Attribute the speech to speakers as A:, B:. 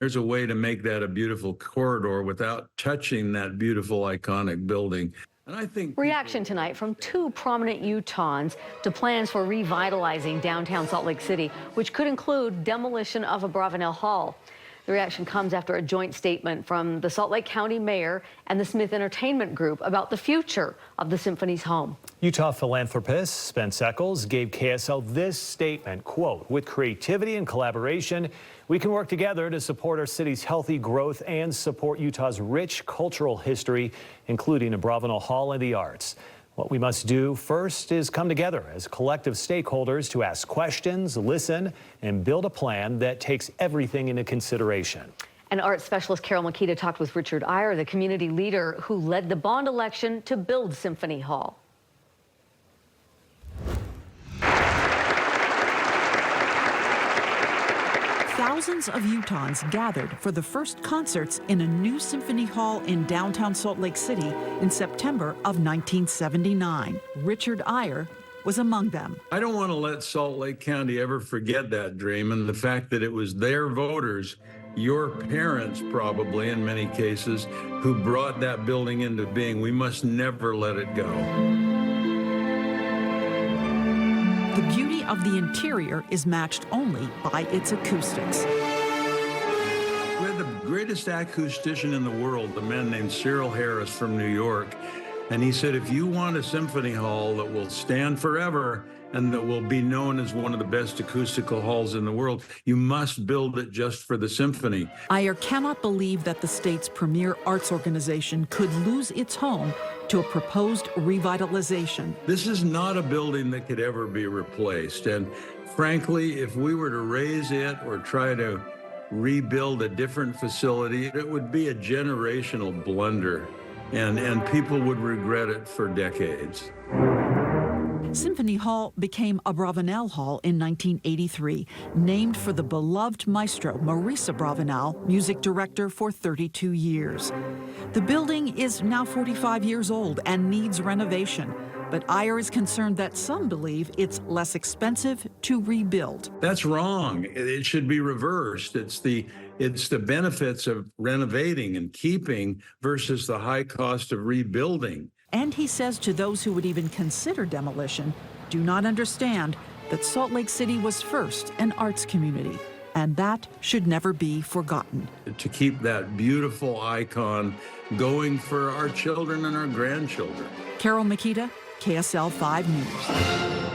A: There's a way to make that a beautiful corridor without touching that beautiful, iconic building. And I think
B: reaction tonight from two prominent Utahns to plans for revitalizing downtown Salt Lake City, which could include demolition of Abravanel Hall. The reaction comes after a joint statement from the Salt Lake County mayor and the Smith Entertainment Group about the future of the Symphony's home.
C: Utah philanthropist Spence Eccles gave KSL this statement, quote, "With creativity and collaboration, we can work together to support our city's healthy growth and support Utah's rich cultural history, including Abravanel Hall and the arts. What we must do first is come together as collective stakeholders to ask questions, listen, and build a plan that takes everything into consideration."
B: And arts specialist Carol Makita talked with Richard Iyer, the community leader who led the bond election to build Symphony Hall.
D: Thousands of Utahns gathered for the first concerts in a new symphony hall in downtown Salt Lake City in September of 1979. Richard Iyer was among them.
A: I don't want to let Salt Lake County ever forget that dream and the fact that it was their voters, your parents probably in many cases, who brought that building into being. We must never let it go.
D: The beauty of the interior is matched only by its acoustics.
A: We had the greatest acoustician in the world, a man named Cyril Harris from New York. And he said, if you want a symphony hall that will stand forever and that will be known as one of the best acoustical halls in the world, you must build it just for the symphony.
D: Iyer cannot believe that the state's premier arts organization could lose its home to a proposed revitalization.
A: This is not a building that could ever be replaced. And frankly, if we were to raise it or try to rebuild a different facility, it would be a generational blunder. And people would regret it for decades.
D: Symphony Hall became Abravanel Hall in 1983, named for the beloved maestro Maurice Abravanel, music director for 32 years. The building is now 45 years old and needs renovation, but Iyer is concerned that some believe it's less expensive to rebuild.
A: That's wrong. It should be reversed. It's the benefits of renovating and keeping versus the high cost of rebuilding.
D: And he says to those who would even consider demolition, do not understand that Salt Lake City was first an arts community, and that should never be forgotten.
A: To keep that beautiful icon going for our children and our grandchildren.
D: Carol Makita, KSL 5 News.